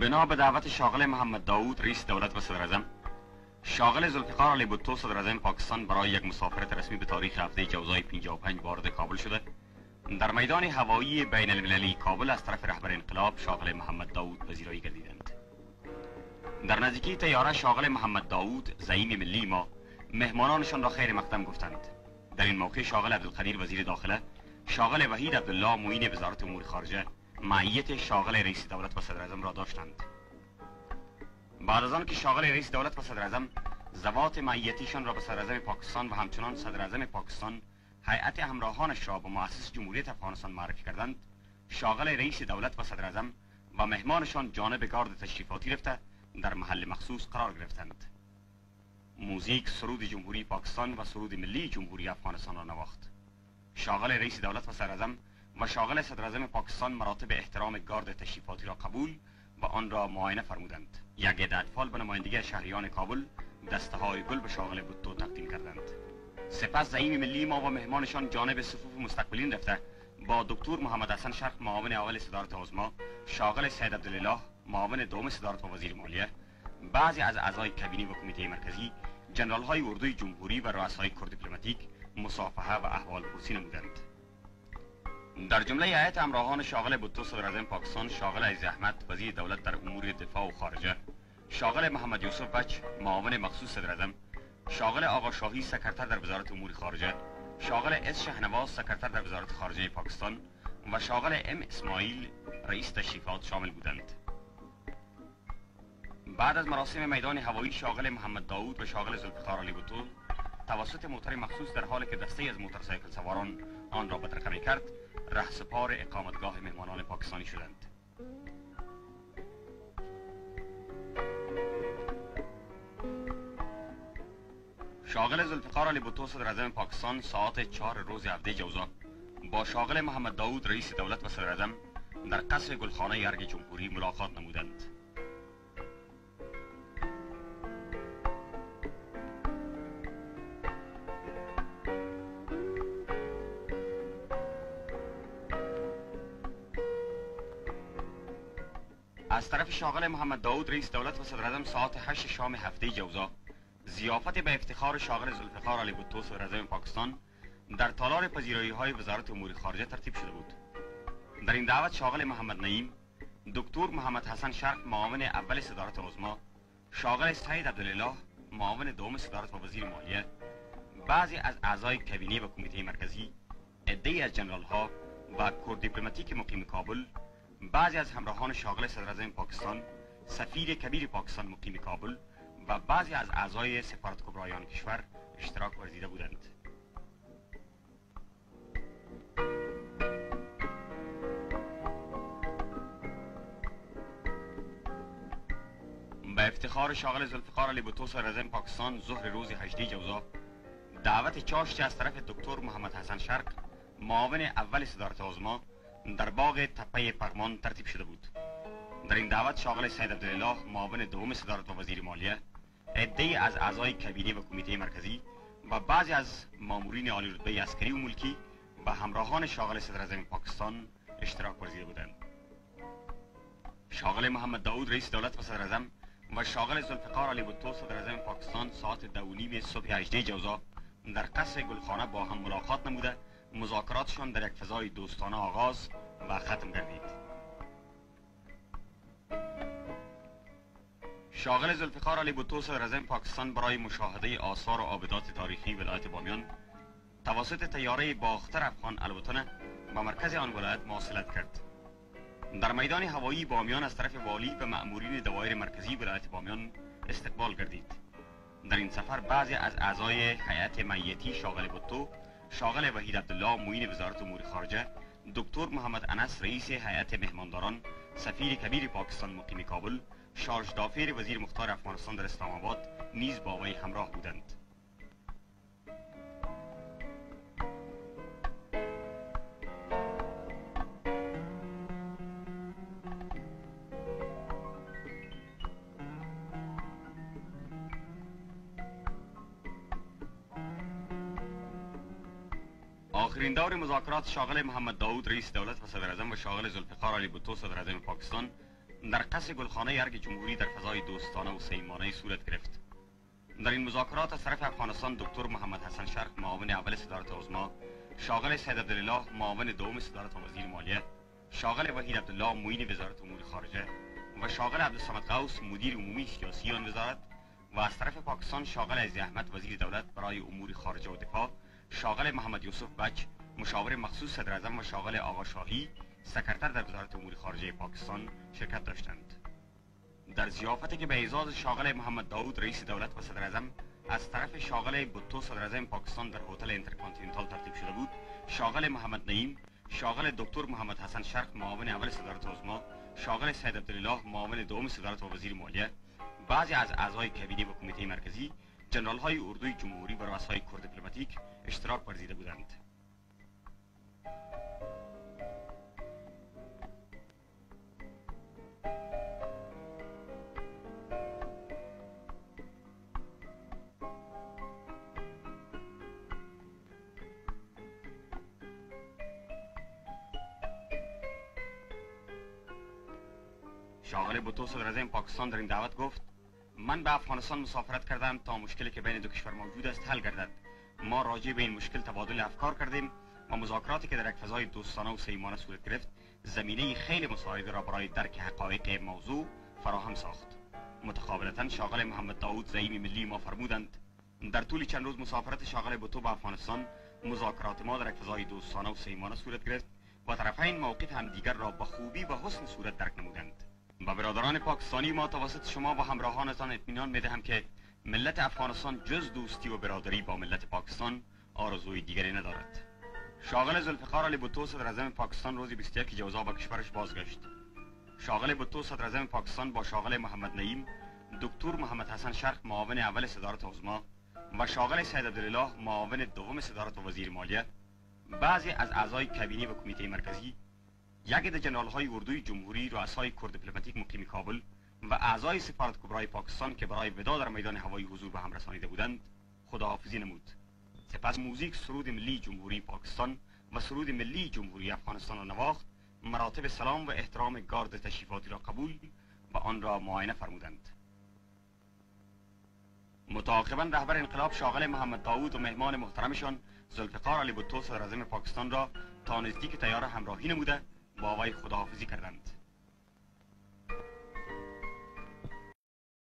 بنا به دعوت شاغل محمد داوود رئیس دولت و صدراعظم، شاغل ذوالفقار علی بھٹو صدراعظم پاکستان برای یک مسافرت رسمی به تاریخ هفته جوزای 55 وارد کابل شده. در میدان هوایی بین المللی کابل از طرف رهبر انقلاب شاغل محمد داوود پذیرایی گردیدند. در نزدیکی طیاره شاغل محمد داوود زعیم ملی ما مهمانانشان را خیر مقدم گفتند. در این موقع شاغل عبدالقدیر وزیر داخله، شاغل وحید عبدالله معین وزارت امور خارجه معیت شاغل رئیس دولت و صدراعظم را داشتند. بعد از آن که شاغل رئیس دولت و صدراعظم ضوابط معیتیشان را به صدراعظم پاکستان و همچنان صدراعظم پاکستان هیئت همراهانش را به مؤسس جمهوریت افغانستان معرفی کردند، شاغل رئیس دولت و صدراعظم و مهمانشان جانب گارد تشریفاتی رفته در محل مخصوص قرار گرفتند. موزیک سرود جمهوری پاکستان و سرود ملی جمهوری افغانستان را نواخت. شاغل رئیس دولت و صدراعظم و شاغل صدراعظم پاکستان مراتب احترام گارد تشریفاتی را قبول و آن را معاینه فرمودند. یک عده اطفال به نمایندگی شهریان کابل دسته های گل به شاغل بھٹو تقدیم کردند. سپس زعیم ملی ما و مهمانشان جانب صفوف مستقبلین رفته با دکتر محمد حسن شرق معاون اول صدارت عظما، شاغل سید عبدالله معاون دوم صدارت و وزیر مالیه، بعضی از اعضای کابینه و کمیته مرکزی، جنرال های اردوی جمهوری و رؤسای کور دیپلماتیک مصافحه و احوال پرسی نمودند. در جمله هیئت همراهان شاغل بھٹو صدراعظم پاکستان شاغل عزیز احمد وزیر دولت در امور دفاع و خارجه، شاغل محمد یوسف بچ معاون مخصوص صدراعظم، شاغل آقا شاهی سکرتر در وزارت امور خارجه، شاغل اس شهنواز سکرتر در وزارت خارجه پاکستان و شاغل ام اسماعیل رئیس تشریفات شامل بودند. بعد از مراسم میدان هوایی شاغل محمد داوود و شاغل ذوالفقار علی بھٹو توسط موتر مخصوص در حالی که دسته از موتورسیکل سواران آن را بدرقه کرد، رهسپار اقامتگاه مهمانان پاکستانی شدند. شاغل ذوالفقار علی بھٹو صدراعظم پاکستان ساعت 4 روز هفته جوزا با شاغل محمد داوود رئیس دولت و صدراعظم در قصر گلخانه ارگ جمهوری ملاقات نمودند. از طرف شاغل محمد داوود رئیس دولت و صدراعظم ساعت 8 شام هفته جوزا ضیافت به افتخار شاغل ذوالفقار علی بھٹو صدراعظم پاکستان در تالار پذیرایی های وزارت امور خارجه ترتیب شده بود. در این دعوت شاغل محمد نعیم، دکتر محمد حسن شرق معاون اول صدارت عظما، شاغل سید عبدالله معاون دوم صدارت و وزیر مالیه، بعضی از اعضای کابینه و کمیته مرکزی، عده‌ای از جنرال ها و کور دیپلماتیک مقیم کابل، بعضی از همراهان شاغل صدراعظم پاکستان، سفیر کبیر پاکستان مقیم کابل و بعضی از اعضای سفارت کبرایان کشور اشتراک ورزیده بودند. به افتخار شاغل ذوالفقار علی بھٹو صدراعظم پاکستان ظهر روز 18 جوزا دعوت چاشتی از طرف دکتر محمد حسن شرق معاون اول صدارت عظما در باغ تپه پغمان ترتیب شده بود. در این دعوت شاغل سید عبدالله معاون دوم صدارت و وزیر مالیه، عده‌ای از اعضای کابینه و کمیته مرکزی و بعضی از مامورین عالی رتبه عسکری و ملکی و همراهان شاغل صدراعظم پاکستان اشتراک ورزیده بودند. شاغل محمد داوود رئیس دولت و صدراعظم و شاغل ذوالفقار علی بھٹو صدراعظم پاکستان ساعت 2:30 صبح 18 جوزا در قصر گلخانه با هم ملاقات نموده مذاکراتشان در یک فضای دوستانه آغاز و ختم گردید. شاغل ذوالفقار علی بھٹو صدراعظم پاکستان برای مشاهده آثار و آبدات تاریخی ولایت بامیان توسط طیاره باختر افغان الوتنه به مرکز آن ولایت مواصلت کرد. در میدان هوایی بامیان از طرف والی و مأمورین دوایر مرکزی ولایت بامیان استقبال گردید. در این سفر بعضی از اعضای هیئت معیتی شاغل بھٹو، شاغل وحید عبدالله معین وزارت امور خارجه، دکتر محمد انس رئیس هیئت مهمانداران، سفیر کبیر پاکستان مقیم کابل، شارژ دافیر وزیر مختار افغانستان در اسلام آباد نیز با وی همراه بودند. آخرین دور مذاکرات شاغل محمد داوود رئیس دولت و صدراعظم و شاغل ذوالفقار علی بھٹو صدراعظم پاکستان در قصر گلخانه ارگ جمهوری در فضای دوستانه و صمیمانه صورت گرفت. در این مذاکرات از طرف افغانستان دکتر محمد حسن شرق معاون اول صدارت عظما، شاغل سید عبدالله معاون دوم صدارت و وزیر مالیه، شاغل وحید عبدالله معین وزارت امور خارجه و شاغل عبدالصمد غوث مدیر عمومی سیاسی آن وزارت و از طرف پاکستان شاغل عزیز احمد وزیر دولت برای امور خارجه و دفاع، شاغل محمد یوسف بچ مشاور مخصوص صدر اعظم و شاغل آقا شاهی سکرتر در وزارت امور خارجه پاکستان شرکت داشتند. در ضیافتی که به اعزاز شاغل محمد داوود رئیس دولت و صدر اعظم از طرف شاغل بوتو صدر اعظم پاکستان در هتل اینترکانتیننتال ترتیب شده بود، شاغل محمد نعیم، شاغل دکتر محمد حسن شرق معاون اول صدارت عظما، شاغل سید عبدالله معاون دوم صدارت و وزیر مالیه، بعضی از اعضای کابینه و کمیته مرکزی، جنرال های اردوی جمهوری و رؤسای کور دیپلماتیک اشتراک ورزیده بودند. شاغل بوتو صدر اعظم پاکستان در این دعوت گفت: من به افغانستان مسافرت کردم تا مشکلی که بین دو کشور موجود است حل گردد. ما راجع به این مشکل تبادل افکار کردیم و مذاکراتی که در یک فضای دوستانه و صمیمانه صورت گرفت زمینه خیلی مساعده را برای درک حقایق موضوع فراهم ساخت. متقابلتاً شاغل محمد داوود زعیم ملی ما فرمودند: در طول چند روز مسافرت شاغل بوتو به افغانستان مذاکرات ما در یک فضای دوستانه و صمیمانه صورت گرفت و طرفین موقف همدیگر را به خوبی و حسن صورت درک نمودند. با برادران پاکستانی ما توسط شما و همراهانتان اطمینان میدهم که ملت افغانستان جز دوستی و برادری با ملت پاکستان آرزوی دیگری ندارد. شاغل ذوالفقار علی بوتو صدر اعظم پاکستان روز 21 جوزا به کشورش بازگشت. شاغل بوتو صدر اعظم پاکستان با شاغل محمد نعیم، دکتر محمد حسن شرق معاون اول صدارت عظما و شاغل سید عبدالله معاون دوم صدارت و وزیر مالیه، بعضی از اعضای کابینه و کمیته مرکزی، یک عده جنرال های اردوی جمهوری، رؤسای کور دیپلماتیک مقیم کابل و اعضای سفارت کبرای پاکستان که برای ودا در میدان هوایی حضور به هم رسانیده بودند خداحافظی نمود. سپس موزیک سرود ملی جمهوری پاکستان و سرود ملی جمهوری افغانستان را نواخت، مراتب سلام و احترام گارد تشریفاتی را قبول و آن را معاینه فرمودند. متعاقبا رهبر انقلاب شاغل محمد داوود و مهمان محترمشان ذوالفقار علی بوتو صدر اعظم پاکستان را تا نزدیک طیاره همراهی نموده با وی خداحافظی کردند.